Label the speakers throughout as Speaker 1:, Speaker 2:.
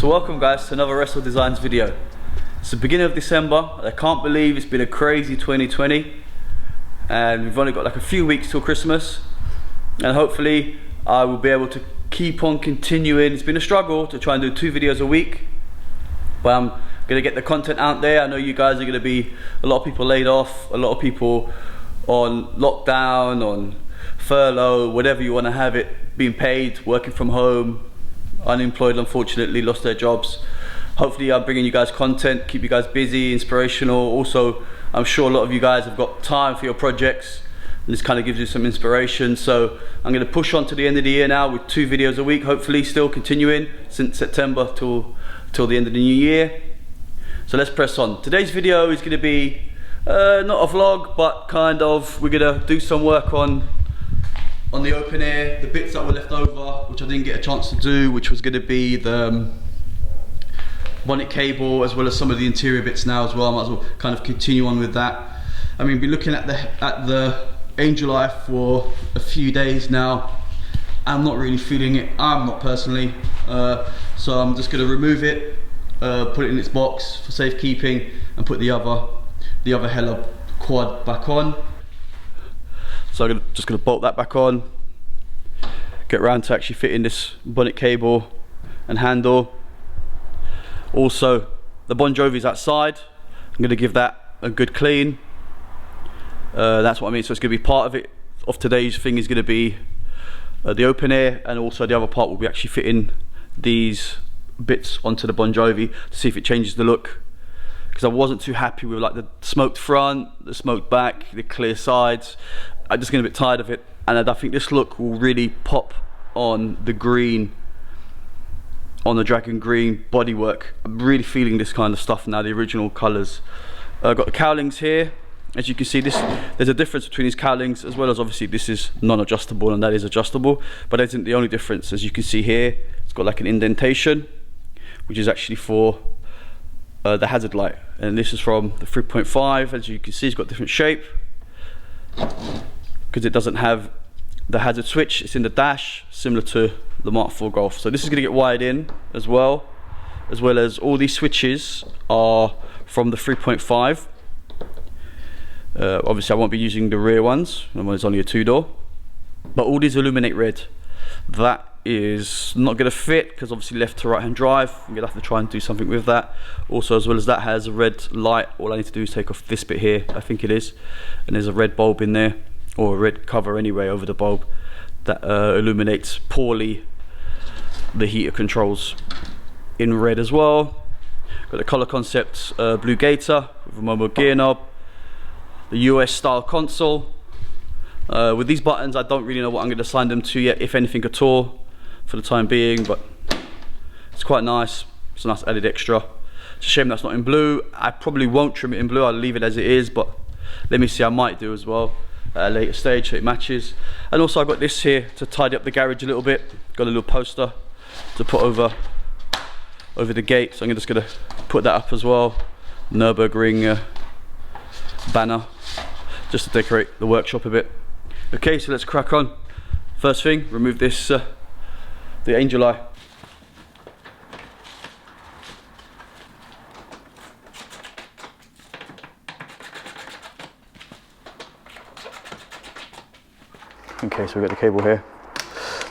Speaker 1: So welcome guys to another Resto Designs video. It's the beginning of December. I can't believe it's been a crazy 2020 and we've only got like a few weeks till Christmas, and hopefully I will be able to keep on continuing. It's been a struggle to try and do 2 videos a week, but I'm gonna get the content out there. I know you guys are gonna be a lot of people laid off, a lot of people on lockdown, on furlough, whatever you want to have it, being paid, working from home, unemployed, unfortunately lost their jobs. Hopefully I'm bringing you guys content, keep you guys busy, inspirational. Also, I'm sure a lot of you guys have got time for your projects and this kind of gives you some inspiration. So I'm going to push on to the end of the year now with 2 videos a week, hopefully still continuing since September till the end of the new year. So let's press on. Today's video is going to be not a vlog, but kind of we're going to do some work on the open air, the bits that were left over, which I didn't get a chance to do, which was going to be the bonnet cable as well as some of the interior bits now as well. I might as well kind of continue on with that. I mean, been looking at the Angel Eye for a few days now. I'm not really feeling it. I'm not personally. So I'm just going to remove it, put it in its box for safekeeping, and put the other Hella quad back on. So I'm just going to bolt that back on, get around to actually fitting this bonnet cable and handle. Also, the Bon Jovi's outside. I'm going to give that a good clean. That's what I mean. So it's going to be part of it. Of today's thing is going to be the open air, and also the other part will be actually fitting these bits onto the Bon Jovi to see if it changes the look. Because I wasn't too happy with like the smoked front, the smoked back, the clear sides. I'm just getting a bit tired of it, and I think this look will really pop on the green, on the dragon green bodywork. I'm really feeling this kind of stuff now, the original colours. I've got the cowlings here. As you can see, there's a difference between these cowlings, as well as obviously this is non-adjustable and that is adjustable, but that isn't the only difference. As you can see here, it's got like an indentation, which is actually for the hazard light, and this is from the 3.5. As you can see, it's got different shape because it doesn't have the hazard switch. It's in the dash, similar to the Mark IV Golf. So this is going to get wired in as well as all these switches are from the 3.5. Obviously I won't be using the rear ones, it's only a 2-door, but all these illuminate red. That is not going to fit because obviously left to right hand drive. I'm going to have to try and do something with that. Also, as well as that has a red light, all I need to do is take off this bit here, I think it is, and there's a red bulb in there, or a red cover anyway over the bulb, that illuminates poorly the heater controls in red as well. Got the Color Concept blue gator with a removable gear knob, the US style console. With these buttons, I don't really know what I'm going to assign them to yet, if anything at all, for the time being, but it's quite nice. It's a nice added extra. It's a shame that's not in blue. I probably won't trim it in blue, I'll leave it as it is, but let me see, I might do as well at a later stage so it matches. And also I've got this here to tidy up the garage a little bit. Got a little poster to put over the gate, so I'm just going to put that up as well. Nürburgring banner, just to decorate the workshop a bit. Okay, so let's crack on. First thing, remove this, the Angel Eye. Okay, so we've got the cable here.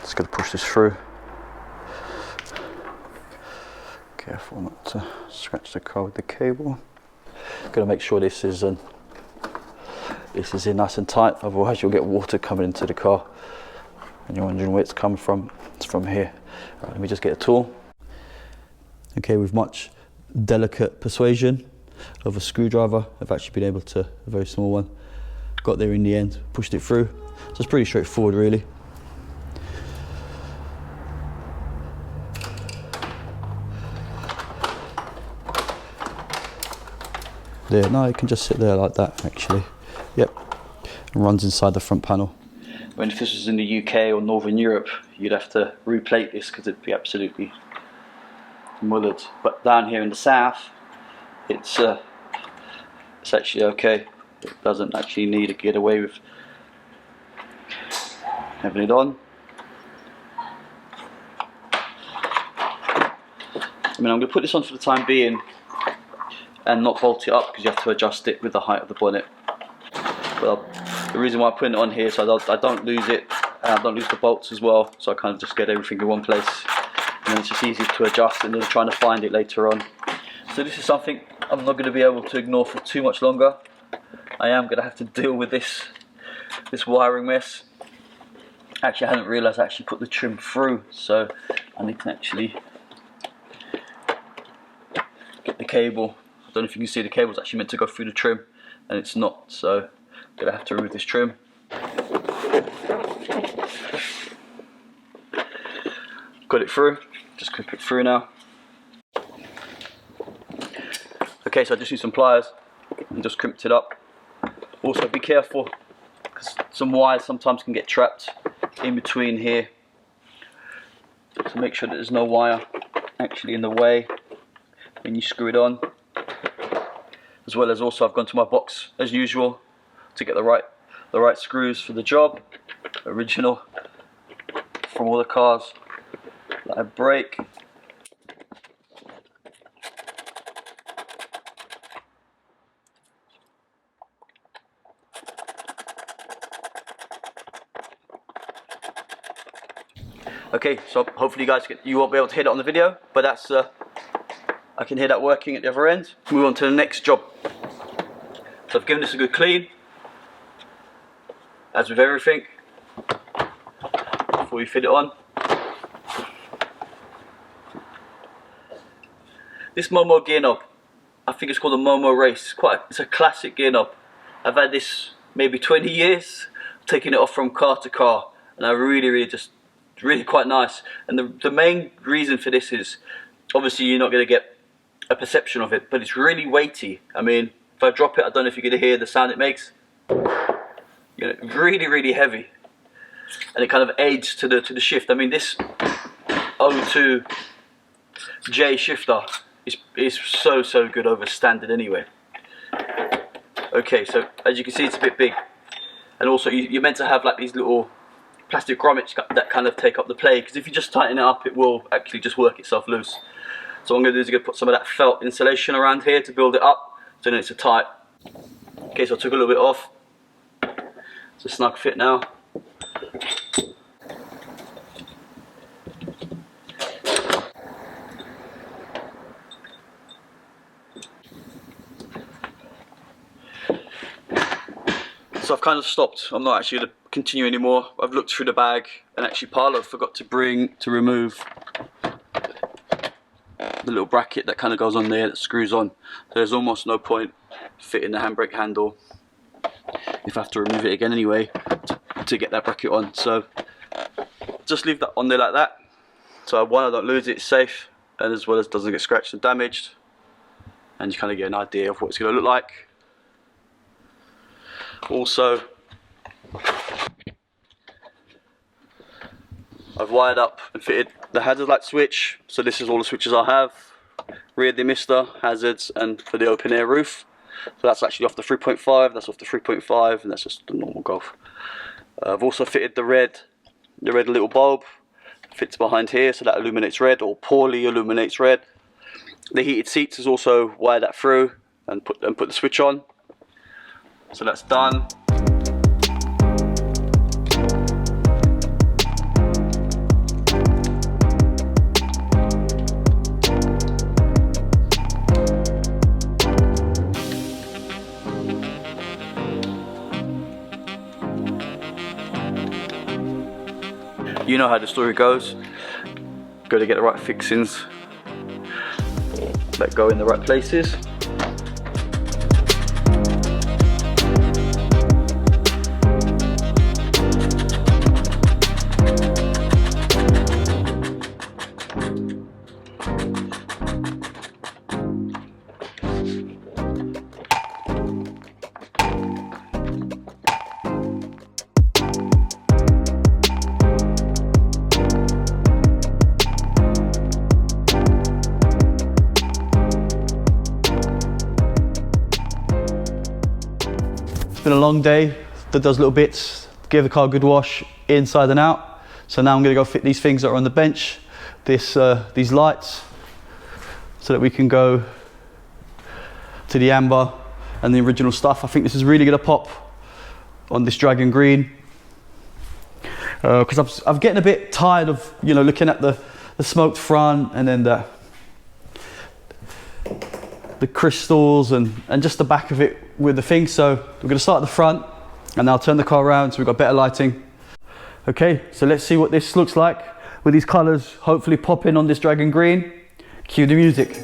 Speaker 1: Just got to push this through. Careful not to scratch the car with the cable. Got to make sure this is in nice and tight, otherwise you'll get water coming into the car and you're wondering where it's come from. It's from here. Right, let me just get a tool. Okay, with much delicate persuasion of a screwdriver, I've actually been able to, a very small one, got there in the end, pushed it through. So it's pretty straightforward really. There, no, it can just sit there like that actually. Yep, and runs inside the front panel. When if this was in the UK or Northern Europe, you'd have to replate this because it'd be absolutely mullered. But down here in the south, it's actually okay. It doesn't actually need to get away with having it on. I mean, I'm going to put this on for the time being and not bolt it up because you have to adjust it with the height of the bonnet. But the reason why I'm putting it on here so I don't lose it, and I don't lose the bolts as well, so I kind of just get everything in one place, and then it's just easy to adjust and then trying to find it later on. So this is something I'm not going to be able to ignore for too much longer. I am going to have to deal with this wiring mess. Actually, I hadn't realised I actually put the trim through, so I need to actually get the cable. I don't know if you can see the cable's actually meant to go through the trim, and it's not, so I'm going to have to remove this trim. Got it through, just clip it through now. Okay, so I just use some pliers and just crimped it up. Also be careful, because some wires sometimes can get trapped in between here. So make sure that there's no wire actually in the way when you screw it on. As well as also I've gone to my box as usual to get the right screws for the job. Original from all the cars that I break. Okay, so hopefully you won't be able to hear that on the video, but that's I can hear that working at the other end. Move on to the next job. So I've given this a good clean, as with everything, before you fit it on. This Momo gear knob, I think it's called a Momo Race. It's a classic gear knob. I've had this maybe 20 years, taking it off from car to car, and I really quite nice. And the main reason for this is, obviously you're not going to get a perception of it, but it's really weighty. I mean, if I drop it, I don't know if you're going to hear the sound it makes. You know, really heavy, and it kind of aids to the shift. I mean, this O2J shifter is so good over standard anyway. Okay, so as you can see, it's a bit big, and also you're meant to have like these little plastic grommets that kind of take up the play, because if you just tighten it up, it will actually just work itself loose. So what I'm going to do is I'm going to put some of that felt insulation around here to build it up, so then it's a tight. Okay, so I took a little bit off. It's a snug fit now. So I've kind of stopped. I'm not actually going to continue anymore. I've looked through the bag, and actually Parlo forgot to remove the little bracket that kind of goes on there that screws on. So there's almost no point fitting the handbrake handle if I have to remove it again anyway to get that bracket on. So just leave that on there like that. So one, I don't lose it, it's safe, and as well as doesn't get scratched and damaged, and you kind of get an idea of what it's going to look like. Also, I've wired up and fitted the hazard light switch. So this is all the switches I have: rear demister, hazards, and for the open air roof. So that's actually off the 3.5, that's off the 3.5, and that's just the normal Golf. I've also fitted the red little bulb, fits behind here, so that illuminates red, or poorly illuminates red. The heated seats is also wired that through and put the switch on. So that's done. You know how the story goes. Got to get the right fixings that go in the right places.
Speaker 2: Been a long day, did those little bits, gave the car a good wash inside and out. So now I'm going to go fit these things that are on the bench, these lights, so that we can go to the amber and the original stuff. I think this is really gonna pop on this dragon green, because I'm getting a bit tired of, you know, looking at the smoked front and then the crystals and just the back of it with the thing. So we're gonna start at the front and I'll turn the car around so we've got better lighting. Okay, so let's see what this looks like with these colors hopefully popping on this dragon green. Cue the music.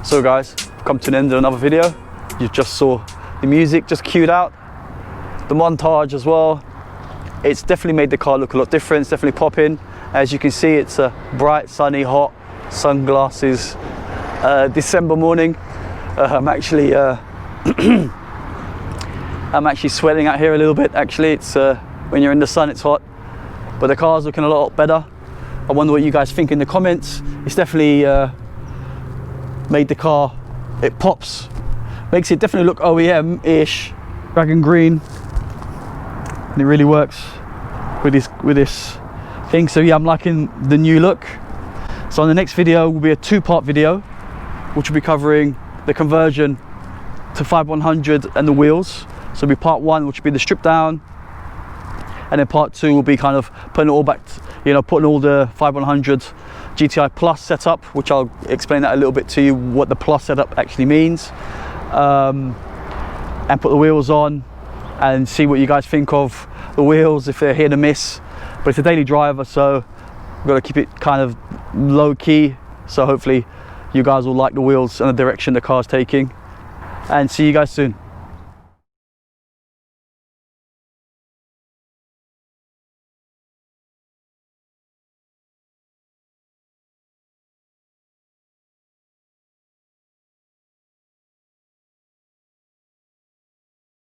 Speaker 2: So guys, come to an end of another video. You just saw the music just queued out, the montage as well. It's definitely made the car look a lot different. It's definitely popping. As you can see, it's a bright, sunny, hot, sunglasses December morning. I'm actually sweating out here a little bit. Actually, it's when you're in the sun, it's hot, but the car's looking a lot better. I wonder what you guys think in the comments. It's definitely made the car, it pops, makes it definitely look OEM-ish, dragon green, and it really works with this thing. So yeah, I'm liking the new look. So on the next video will be a two-part video, which will be covering the conversion to 5100 and the wheels. So it'll be part one, which will be the strip down, and then part two will be kind of putting it all back, you know, putting all the 5100 GTI Plus setup, which I'll explain that a little bit to you, what the Plus setup actually means, and put the wheels on and see what you guys think of the wheels, if they're hit or miss. But it's a daily driver, so we've got to keep it kind of low key, so hopefully you guys will like the wheels and the direction the car's taking. And see you guys soon.